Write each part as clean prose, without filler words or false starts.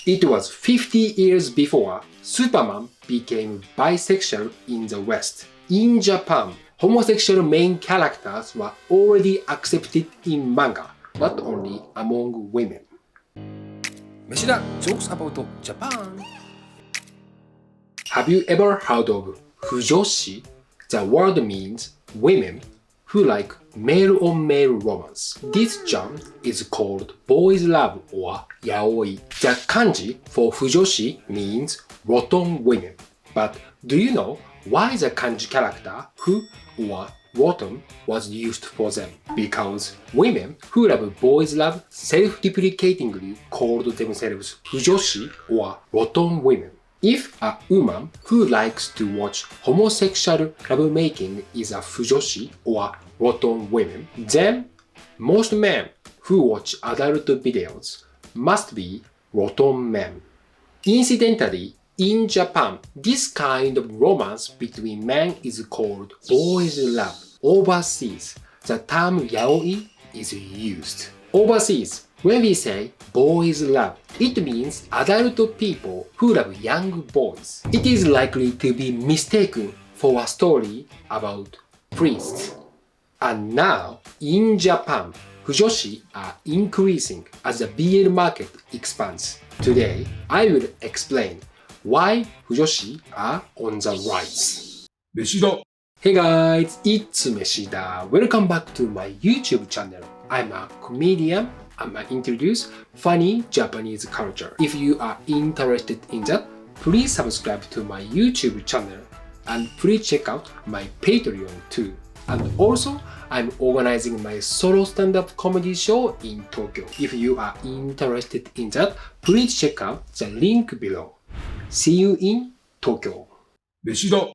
It was 50 years before Superman became bisexual in the West. In Japan, homosexual main characters were already accepted in manga, but only among women. Meshida jokes about Japan. Have you ever heard of Fujoshi? The word means women who like male-on-male romance. This genre is called boys' love or yaoi. The kanji for Fujoshi means rotten women. But do you know why the kanji character fu or rotten was used for them? Because women who love boys' love self-deprecatingly called themselves Fujoshi or rotten women. If a woman who likes to watch homosexual lovemaking is a Fujoshi or rotten women, then most men who watch adult videos must be rotten men. Incidentally, in Japan, this kind of romance between men is called boys' love. Overseas, the term yaoi is used. Overseas, when we say boys' love, it means adult people who love young boys. It is likely to be mistaken for a story about priests. And now, in Japan, Fujoshi are increasing as the BL market expands. Today, I will explain why Fujoshi are on the rise. Meshida. Hey guys, it's Meshida. Welcome back to my YouTube channel. I'm a comedian and I introduce funny Japanese culture. If you are interested in that, please subscribe to my YouTube channel and please check out my Patreon too. And also, I'm organizing my solo stand-up comedy show in Tokyo. If you are interested in that, please check out the link below. See you in Tokyo. Meshida.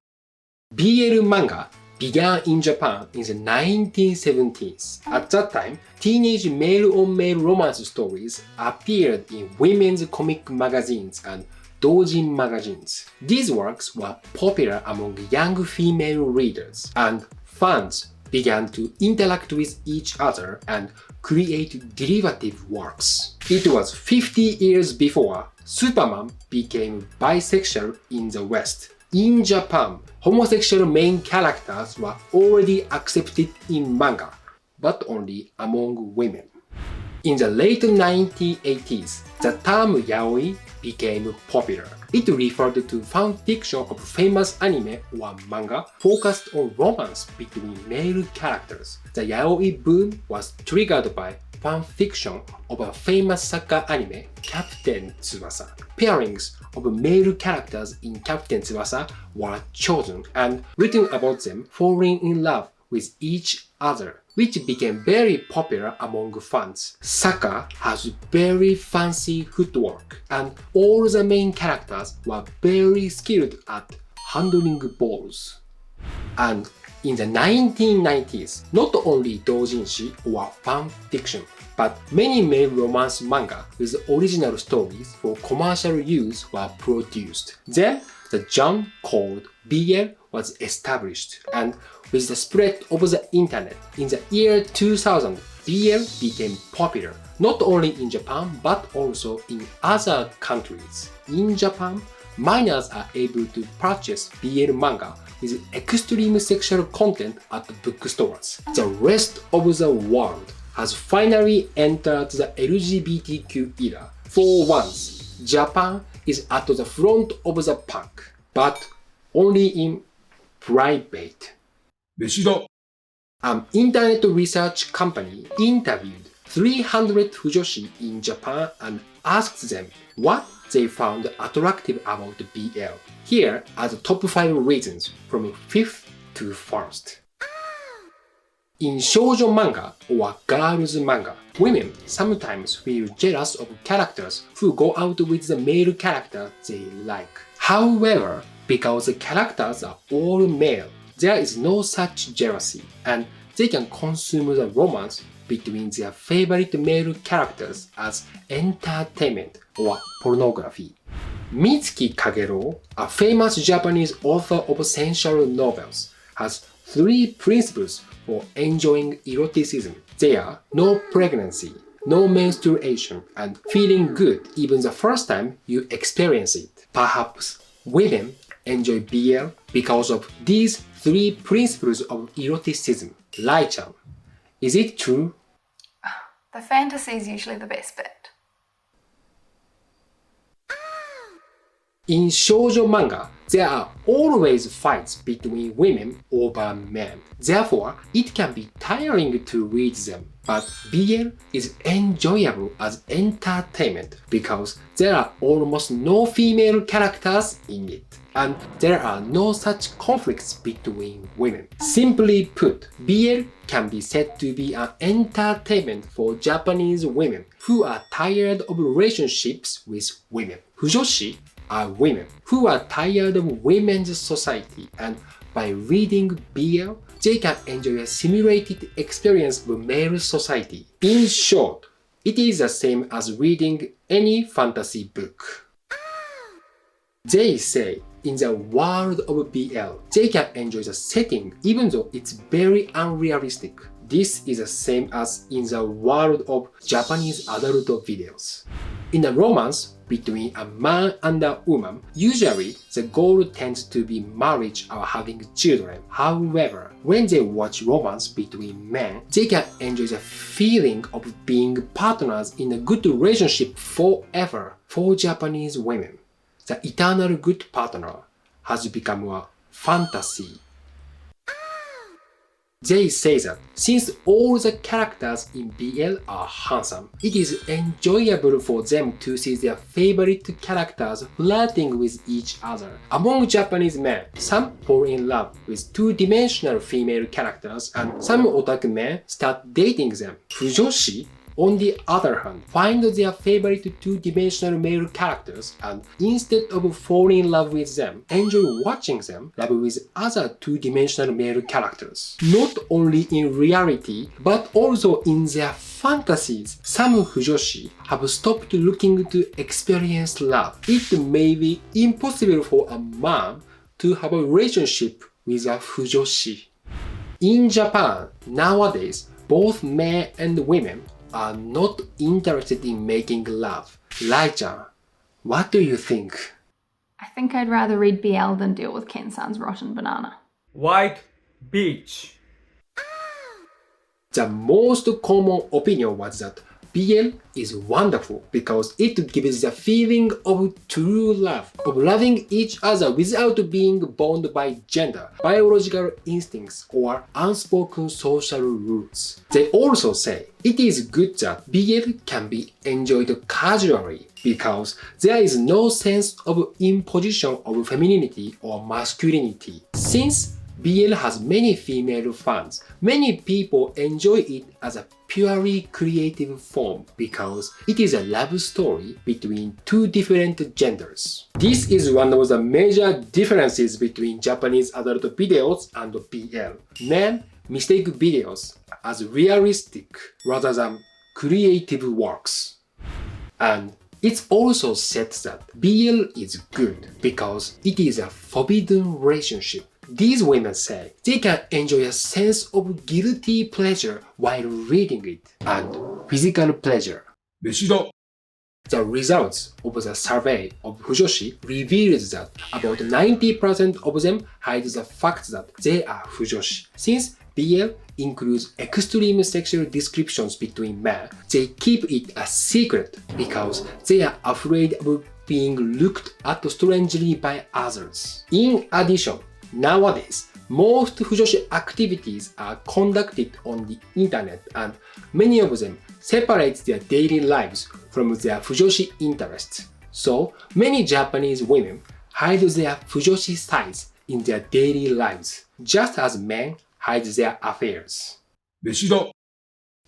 BL manga began in Japan in the 1970s. At that time, teenage male-on-male romance stories appeared in women's comic magazines and doujin magazines. These works were popular among young female readers, and fans began to interact with each other and create derivative works. It was 50 years before Superman became bisexual in the West. In Japan, homosexual main characters were already accepted in manga, but only among women. In the late 1980s, the term yaoi became popular. It referred to fan fiction of famous anime or manga focused on romance between male characters. The yaoi boom was triggered by fan fiction of a famous soccer anime, Captain Tsubasa. Pairings of male characters in Captain Tsubasa were chosen and written about them falling in love with each other, which became very popular among fans. Soccer has very fancy footwork, and all the main characters were very skilled at handling balls. And in the 1990s, not only doujinshi or fan fiction, but many male romance manga with original stories for commercial use were produced. Then, the genre called BL was established, and with the spread of the internet, in the year 2000, BL became popular, not only in Japan but also in other countries. In Japan, minors are able to purchase BL manga with extreme sexual content at bookstores. The rest of the world has finally entered the LGBTQ era. For once, Japan is at the front of the pack, but only in private. Meshida. An internet research company interviewed 300 Fujoshi in Japan and asked them what they found attractive about BL. Here are the top 5 reasons from 5th to 1st. In shoujo manga or girls manga, women sometimes feel jealous of characters who go out with the male character they like. However, because the characters are all male, there is no such jealousy, and they can consume the romance between their favorite male characters as entertainment or pornography. Mitsuki Kagero, a famous Japanese author of sensual novels, has 3 principles for enjoying eroticism. They are no pregnancy, no menstruation, and feeling good even the first time you experience it. Perhaps women enjoy BL because of these three principles of eroticism. Lai-chan, is it true? The fantasy is usually the best bit. In shoujo manga, there are always fights between women over men. Therefore, it can be tiring to read them. But BL is enjoyable as entertainment because there are almost no female characters in it. And there are no such conflicts between women. Simply put, BL can be said to be an entertainment for Japanese women who are tired of relationships with women. Fujoshi are women who are tired of women's society, and by reading BL, they can enjoy a simulated experience of male society. In short, it is the same as reading any fantasy book. They say in the world of BL, they can enjoy the setting even though it's very unrealistic. This is the same as in the world of Japanese adult videos. In a romance between a man and a woman, usually the goal tends to be marriage or having children. However, when they watch romance between men, they can enjoy the feeling of being partners in a good relationship forever. For Japanese women, the eternal good partner has become a fantasy. They say that since all the characters in BL are handsome, it is enjoyable for them to see their favorite characters flirting with each other. Among Japanese men, some fall in love with two-dimensional female characters and some otaku men start dating them. Fujoshi, on the other hand, find their favorite two-dimensional male characters and instead of falling in love with them, enjoy watching them love with other two-dimensional male characters. Not only in reality, but also in their fantasies. Some Fujoshi have stopped looking to experience love. It may be impossible for a man to have a relationship with a Fujoshi. In Japan, nowadays, both men and women are not interested in making love. Lai-chan, what do you think? I think I'd rather read BL than deal with Ken-san's rotten banana. White beach. The most common opinion was that BL is wonderful because it gives the feeling of true love, of loving each other without being bound by gender, biological instincts, or unspoken social rules. They also say it is good that BL can be enjoyed casually because there is no sense of imposition of femininity or masculinity. Since BL has many female fans, many people enjoy it as a purely creative form because it is a love story between two different genders. This is one of the major differences between Japanese adult videos and BL. Men mistake videos as realistic rather than creative works. And it's also said that BL is good because it is a forbidden relationship. These women say they can enjoy a sense of guilty pleasure while reading it and physical pleasure. Meshida. The results of the survey of Fujoshi revealed that about 90% of them hide the fact that they are Fujoshi. Since BL includes extreme sexual descriptions between men, they keep it a secret because they are afraid of being looked at strangely by others. In addition, nowadays, most Fujoshi activities are conducted on the internet and many of them separate their daily lives from their Fujoshi interests. So, many Japanese women hide their Fujoshi sides in their daily lives, just as men hide their affairs. Meshida.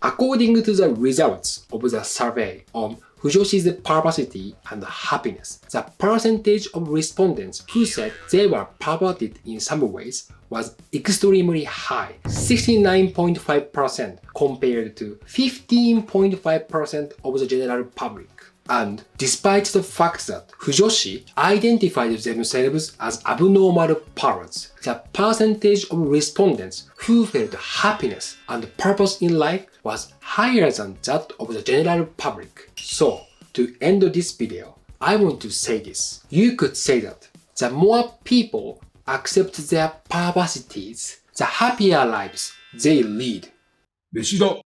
According to the results of the survey on Fujoshi's perversity and happiness, the percentage of respondents who said they were perverted in some ways was extremely high, 69.5% compared to 15.5% of the general public. And despite the fact that Fujoshi identified themselves as abnormal parrots, the percentage of respondents who felt happiness and purpose in life was higher than that of the general public. So, to end this video, I want to say this. You could say that the more people accept their perversities, the happier lives they lead. 飯だ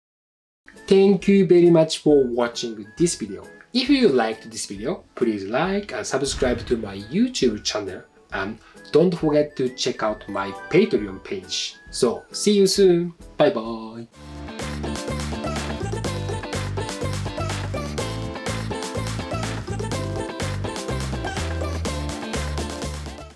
Thank you very much for watching this video. If you liked this video, please like and subscribe to my YouTube channel. And don't forget to check out my Patreon page. So, see you soon. Bye bye.